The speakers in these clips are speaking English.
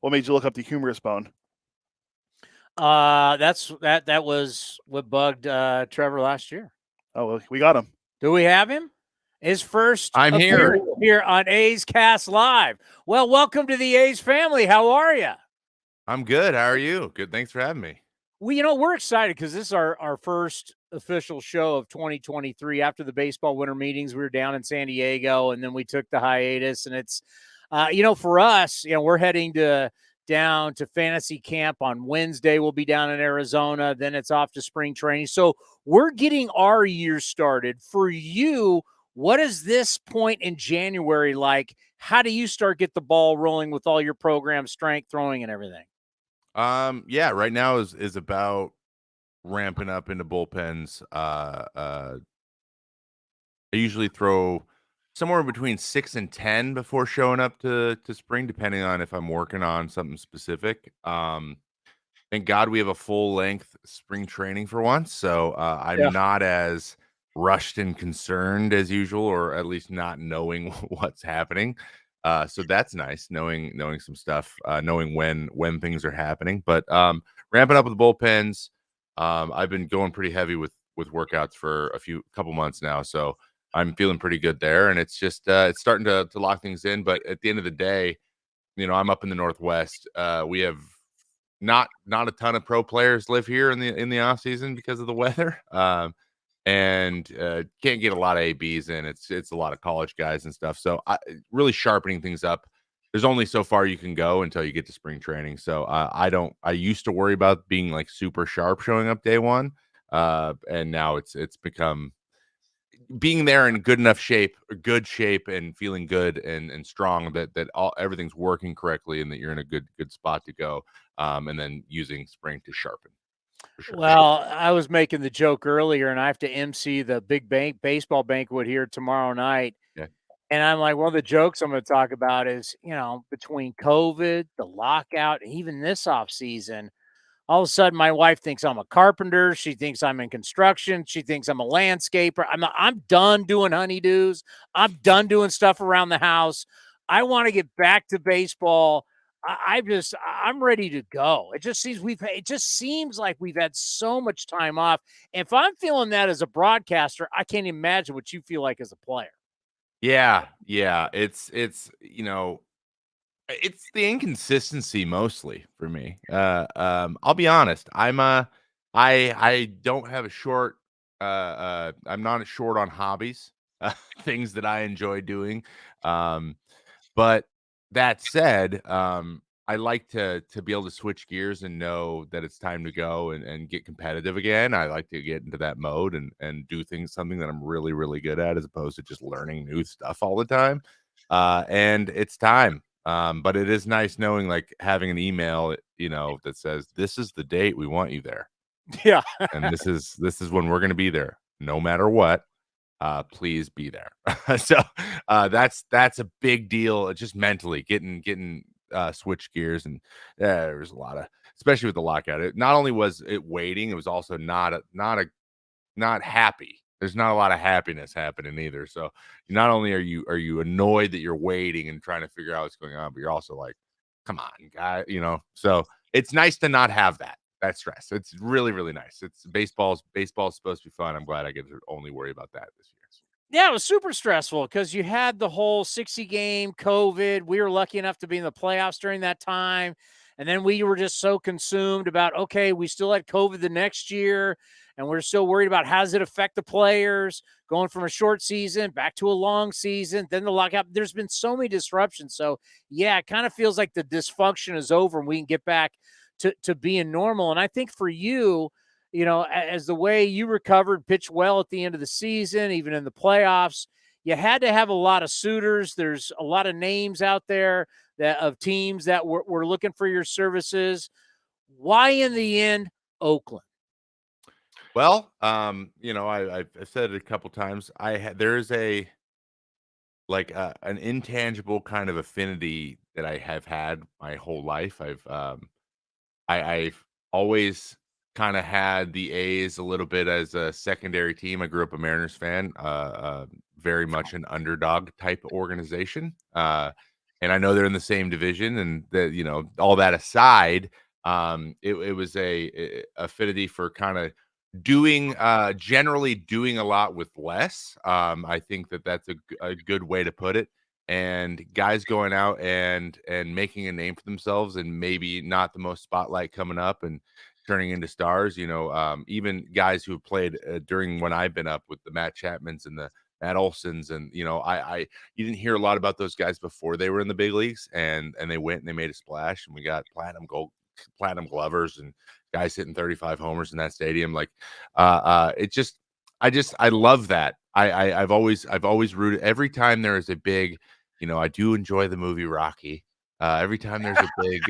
What made you look up the humerus bone? That was what bugged Trevor last year. Oh, well, we got him. Do we have him? His first I'm here on A's Cast Live. Well, welcome to the A's family. How are you? I'm good. How are you? Good. Thanks for having me. Well, we're excited because this is our first official show of 2023. After the baseball winter meetings, we were down in San Diego, and then we took the hiatus. And it's, for us, we're heading down to fantasy camp on Wednesday. We'll be down in Arizona. Then it's off to spring training. So we're getting our year started. For you, what is this point in January like? How do you get the ball rolling with all your program strength, throwing, and everything? Yeah, right now is about ramping up into bullpens. I usually throw somewhere between 6 and 10 before showing up to spring, depending on if I'm working on something specific. Thank God we have a full length spring training for once, so I'm not as rushed and concerned as usual, or at least not knowing what's happening. So that's nice, knowing some stuff, knowing when things are happening. But ramping up with the bullpens, I've been going pretty heavy with workouts for a couple months now, so I'm feeling pretty good there. And it's just it's starting to lock things in. But at the end of the day, I'm up in the Northwest. We have not a ton of pro players live here in the off season because of the weather. And can't get a lot of ABs in. It's a lot of college guys and stuff. So really sharpening things up. There's only so far you can go until you get to spring training. So I used to worry about being like super sharp showing up day one. And now it's become being there in good shape and feeling good and strong that everything's working correctly and that you're in a good spot to go. And then using spring to sharpen. Sure. Well, I was making the joke earlier, and I have to MC the big baseball banquet here tomorrow night. Yeah. And I'm like, one of the jokes I'm going to talk about is, between COVID, the lockout, and even this off season, all of a sudden my wife thinks I'm a carpenter. She thinks I'm in construction. She thinks I'm a landscaper. I'm done doing honeydews. I'm done doing stuff around the house. I want to get back to baseball. I'm ready to go. It just seems like we've had so much time off. And if I'm feeling that as a broadcaster, I can't imagine what you feel like as a player. Yeah. It's it's the inconsistency mostly for me. I'll be honest. I don't have a short. I'm not short on hobbies, things that I enjoy doing. But that said, I like to be able to switch gears and know that it's time to go and get competitive again. I like to get into that mode and do something that I'm really, really good at, as opposed to just learning new stuff all the time. And it's time. But it is nice knowing, like, having an email, that says, this is the date we want you there. Yeah. And this is when we're going to be there, no matter what. Please be there. So that's a big deal. Just mentally getting switch gears. And there's a lot of, especially with the lockout, not only was it waiting, it was also not happy. There's not a lot of happiness happening either. So not only are you annoyed that you're waiting and trying to figure out what's going on, but you're also like, come on, guy, so it's nice to not have that stress. It's really, really nice. It's baseball's supposed to be fun. I'm glad I get to only worry about that this year. Yeah, it was super stressful because you had the whole 60-game COVID. We were lucky enough to be in the playoffs during that time. And then we were just so consumed about, okay, we still had COVID the next year, and we're still worried about how does it affect the players going from a short season back to a long season, then the lockout. There's been so many disruptions. So, yeah, it kind of feels like the dysfunction is over and we can get back to being normal. And I think for you, as the way you recovered, pitched well at the end of the season, even in the playoffs, you had to have a lot of suitors. There's a lot of names out there of teams that were looking for your services. Why, in the end, Oakland? Well, I've said it a couple times. There is an intangible kind of affinity that I have had my whole life. I've always kind of had the A's a little bit as a secondary team. I grew up a Mariners fan, very much an underdog type organization. and I know they're in the same division, and that, you know, all that aside, it was a affinity for kind of doing generally doing a lot with less. I think that that's a good way to put it. And guys going out and making a name for themselves, and maybe not the most spotlight coming up and turning into stars. You know, even guys who have played during when I've been up with the Matt Chapmans and the Matt Olsons, and you know, I you didn't hear a lot about those guys before they were in the big leagues, and they went and they made a splash, and we got platinum glovers, and guys hitting 35 homers in that stadium. Like, it just, I love that. I've always rooted every time there is a big, you know, I do enjoy the movie Rocky. Every time there's a big,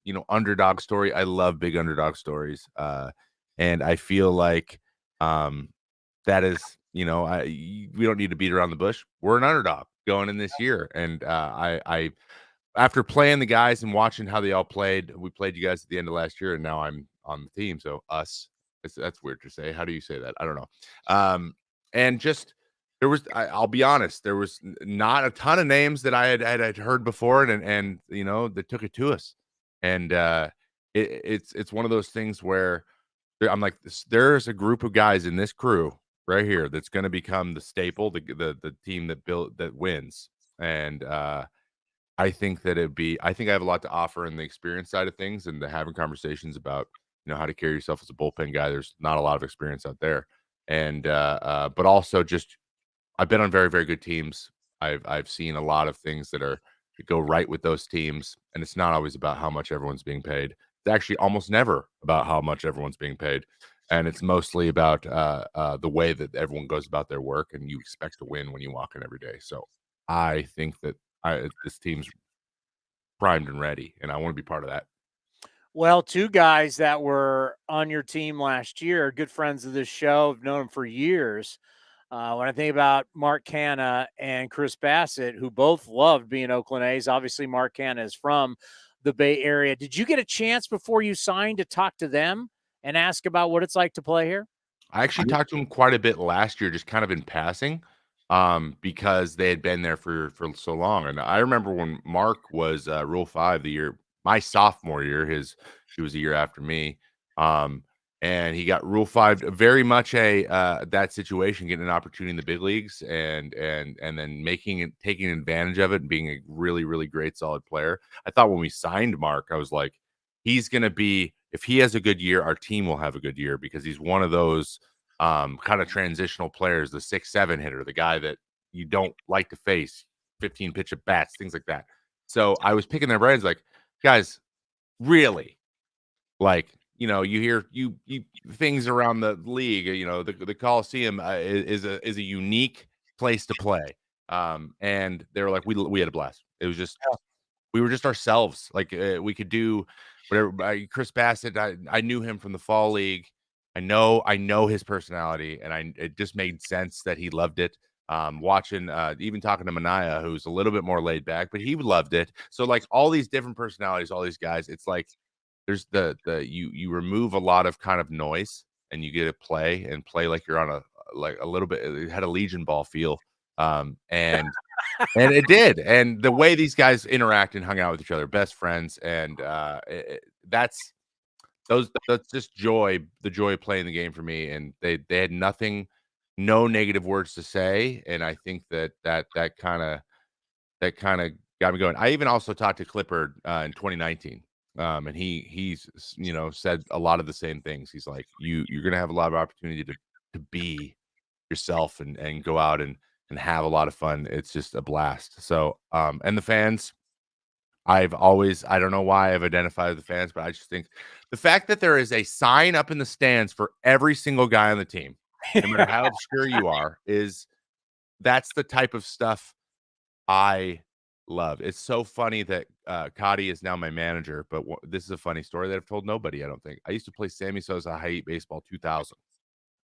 you know, underdog story, I love big underdog stories. And I feel like, that is, you know, we don't need to beat around the bush. We're an underdog going in this year, and I after playing the guys and watching how they all played, we played you guys at the end of last year, and now I'm on the team. So us, that's weird to say. How do you say that? I don't know. And just there was, I'll be honest, there was not a ton of names that I had heard before, and you know, that took it to us, and it's one of those things where I'm like, there's a group of guys in this crew right here that's going to become the staple, the team that wins, and I think that I think I have a lot to offer in the experience side of things, and the having conversations about, you know, how to carry yourself as a bullpen guy. There's not a lot of experience out there. And, but also just, I've been on very, very good teams. I've seen a lot of things that go right with those teams. And it's not always about how much everyone's being paid. It's actually almost never about how much everyone's being paid. And it's mostly about, the way that everyone goes about their work, and you expect to win when you walk in every day. So I think that this team's primed and ready, and I want to be part of that. Well, two guys that were on your team last year, good friends of this show, have known them for years. When I think about Mark Canha and Chris Bassett, who both loved being Oakland A's, obviously Mark Canha is from the Bay Area. Did you get a chance before you signed to talk to them and ask about what it's like to play here? I actually talked to him quite a bit last year, just kind of in passing, because they had been there for so long. And I remember when Mark was Rule 5 the year my sophomore year, he was a year after me. Um, and he got Rule 5, very much a that situation, getting an opportunity in the big leagues, and then taking advantage of it, and being a really, really great solid player. I thought when we signed Mark, I was like, he's gonna be, if he has a good year, our team will have a good year, because he's one of those kind of transitional players, the 6-7 hitter, the guy that you don't like to face, 15 pitch at bats, things like that. So I was picking their brains, like, guys, really, like, you know, you hear you things around the league, you know, the Coliseum is a unique place to play. And they were like, we had a blast. It was just, we were just ourselves. Like, we could do whatever. Chris Bassett, I knew him from the fall league. I know his personality, and it just made sense that he loved it. Watching, even talking to Mania, who's a little bit more laid back, but he loved it. So like all these different personalities, all these guys, it's like there's you remove a lot of kind of noise, and you get to play like you're on a little bit. It had a Legion ball feel, and it did. And the way these guys interact and hung out with each other, best friends, and that's just joy, the joy of playing the game for me. And they had nothing, no negative words to say, and I think that kind of got me going. I even also talked to Clippard in 2019, and he's, you know, said a lot of the same things. He's like, you're gonna have a lot of opportunity to be yourself, and go out and have a lot of fun. It's just a blast. So, and the fans, I don't know why I've identified with the fans, but I just think the fact that there is a sign up in the stands for every single guy on the team, no matter how obscure you are, that's the type of stuff I love. It's so funny that Cotty is now my manager, but this is a funny story that I've told nobody, I don't think. I used to play Sammy Sosa High Heat Baseball 2000,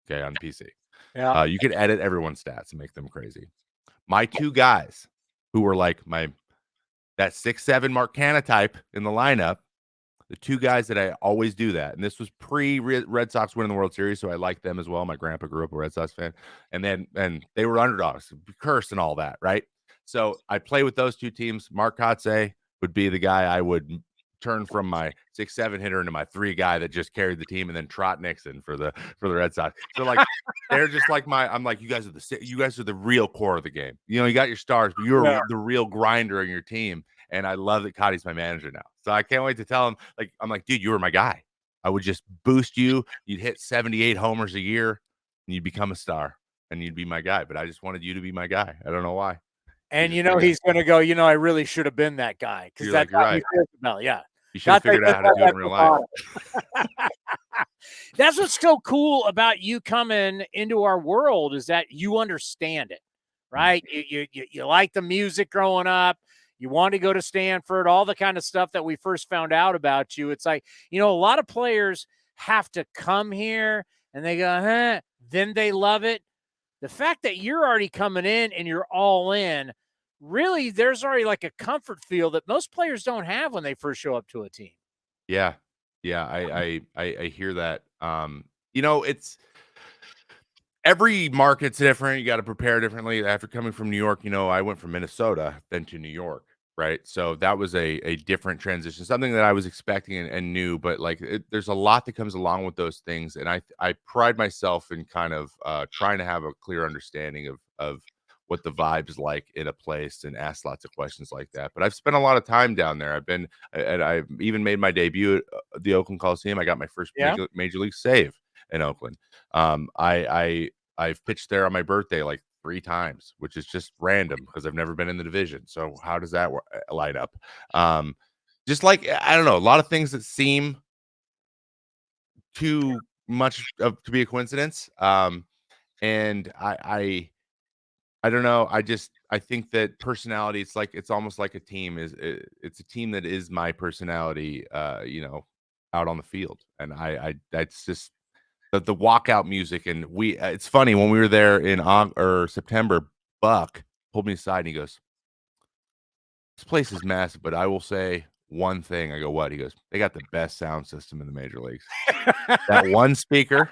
okay, on PC. Yeah. You could edit everyone's stats and make them crazy. My two guys who were like that 6-7 Mark Canha type in the lineup, the two guys that I always do that. And this was pre-Red Sox winning the World Series, so I liked them as well. My grandpa grew up a Red Sox fan. And they were underdogs, curse and all that, right? So I play with those two teams. Mark Kotsay would be the guy I would turn from my 6-7 hitter into my 3 guy that just carried the team, and then Trot Nixon for the Red Sox. So like they're just like I'm like, you guys are the real core of the game. You got your stars, but you're the real grinder in your team. And I love that Cotty's my manager now. So I can't wait to tell him, like, I'm like, dude, you were my guy. I would just boost you. You'd hit 78 homers a year and you'd become a star and you'd be my guy. But I just wanted you to be my guy. I don't know why. And he's going to go, I really should have been that guy. Because that's you're right. Yeah. You should have figured out how to do it in real life. That's what's so cool about you coming into our world is that you understand it, right? You like the music growing up. You want to go to Stanford, all the kind of stuff that we first found out about you. It's like, a lot of players have to come here and they go, then they love it. The fact that you're already coming in and you're all in, really, there's already like a comfort feel that most players don't have when they first show up to a team. Yeah. I hear that. It's every market's different. You got to prepare differently. After coming from New York, I went from Minnesota then to New York, right? So that was a different transition, something that I was expecting and knew, but like there's a lot that comes along with those things. And I pride myself in kind of trying to have a clear understanding of what the vibe's like in a place and ask lots of questions like that. But I've spent a lot of time down there. I've even made my debut at the Oakland Coliseum. I got my first major league save in Oakland. I've pitched there on my birthday like 3 times, which is just random because I've never been in the division. So how does that light up? Just like, I don't know, a lot of things that seem too much to be a coincidence. And I don't know. I think that personality, it's almost like a team. It's a team that is my personality, out on the field. And that's just the walkout music. And it's funny, when we were there in September, Buck pulled me aside and he goes, "This place is massive, but I will say one thing." I go, "What?" He goes, "They got the best sound system in the major leagues." That one speaker,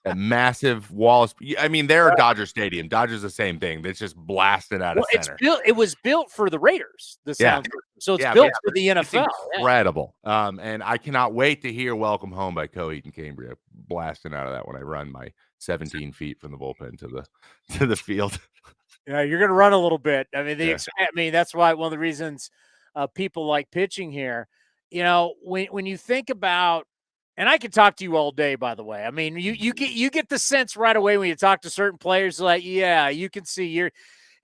that massive wall. I mean, they're a Dodger Stadium. Dodger's the same thing. It's just blasted out of center. It was built for the Raiders, the sound system. So it's built for the NFL. It's incredible. And I cannot wait to hear "Welcome Home" by Coheed and Cambria blasting out of that when I run my 17 feet from the bullpen to the field. Yeah, you're going to run a little bit. I mean, that's why one of the reasons people like pitching here. When you think about, and I could talk to you all day, by the way. I mean, you get the sense right away when you talk to certain players, like, yeah, you can see you're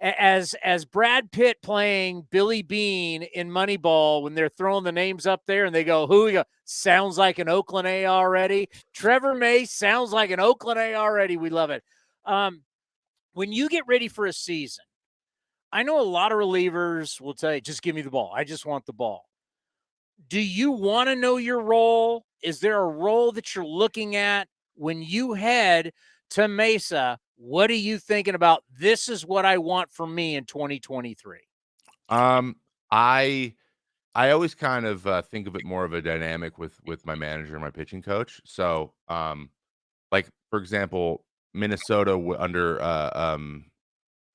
as Brad Pitt playing Billy Bean in Moneyball when they're throwing the names up there and they go, who? We go, sounds like an Oakland A already. Trevor May sounds like an Oakland A already. We love it. When you get ready for a season, I know a lot of relievers will tell you, just give me the ball. I just want the ball. Do you want to know your role? Is there a role that you're looking at when you head to Mesa? What are you thinking about? This is what I want for me in 2023. I always kind of think of it more of a dynamic with my manager and my pitching coach. So, like, for example, Minnesota under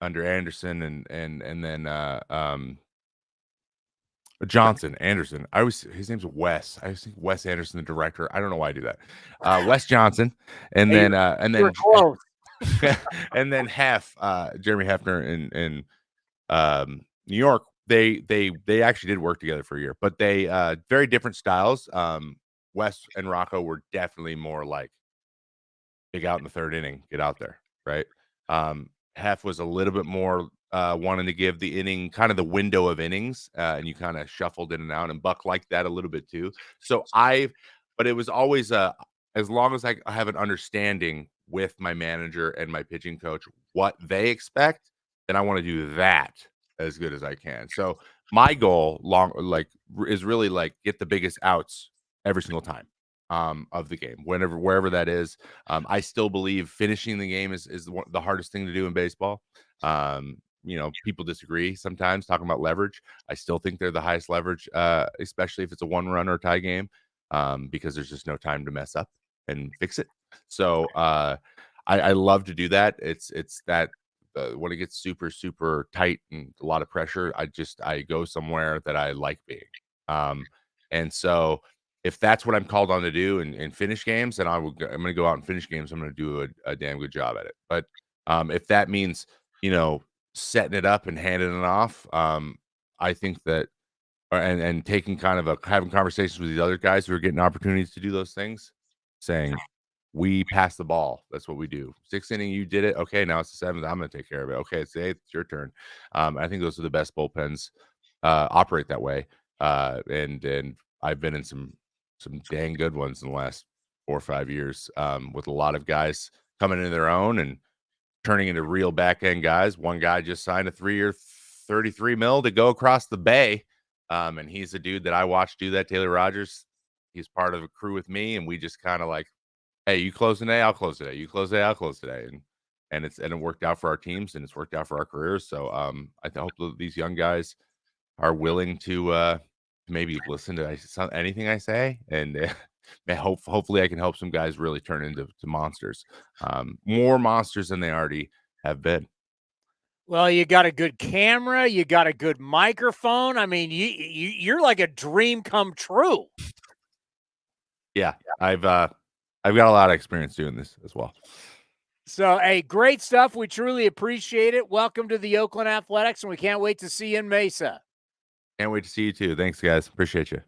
Anderson and then Anderson. His name's Wes. I always think Wes Anderson, the director. I don't know why I do that. Wes Johnson, and then and then Jeremy Hefner in New York. They actually did work together for a year, but they very different styles. Wes and Rocco were definitely more like big out in the 3rd inning, get out there, right? Hef was a little bit more wanting to give the inning, kind of the window of innings, and you kind of shuffled in and out, and Buck liked that a little bit too. So but it was always as long as I have an understanding with my manager and my pitching coach what they expect, then I want to do that as good as I can. So my goal is really like get the biggest outs every single time of the game, wherever that is. I still believe finishing the game is the hardest thing to do in baseball. People disagree sometimes talking about leverage. I still think they're the highest leverage, especially if it's a 1-run or tie game, because there's just no time to mess up and fix it. So I love to do that. It's that when it gets super, super tight and a lot of pressure, I go somewhere that I like being. And so if that's what I'm called on to do and finish games, then I'm going to go out and finish games. I'm going to do a damn good job at it. But if that means, setting it up and handing it off, I think that, and taking having conversations with these other guys who are getting opportunities to do those things, saying, we pass the ball. That's what we do. 6th inning, you did it. Okay, now it's the 7th. I'm going to take care of it. Okay, it's the 8th. It's your turn. I think those are the best bullpens operate that way. And I've been in some dang good ones in the last 4 or 5 years, with a lot of guys coming into their own and turning into real back end guys. One guy just signed a 3-year, $33 million to go across the bay. And he's the dude that I watched do that. Taylor Rogers. He's part of a crew with me, and we just kind of like, hey, you close today, I'll close today. You close today, I'll close today. And it worked out for our teams, and it's worked out for our careers. So I hope that these young guys are willing to maybe listen to anything I say, and hopefully I can help some guys really turn into monsters, more monsters than they already have been. Well, you got a good camera, you got a good microphone. I mean, you're like a dream come true. Yeah, I've got a lot of experience doing this as well. So, hey, great stuff. We truly appreciate it. Welcome to the Oakland Athletics, and we can't wait to see you in Mesa. Can't wait to see you too. Thanks, guys. Appreciate you.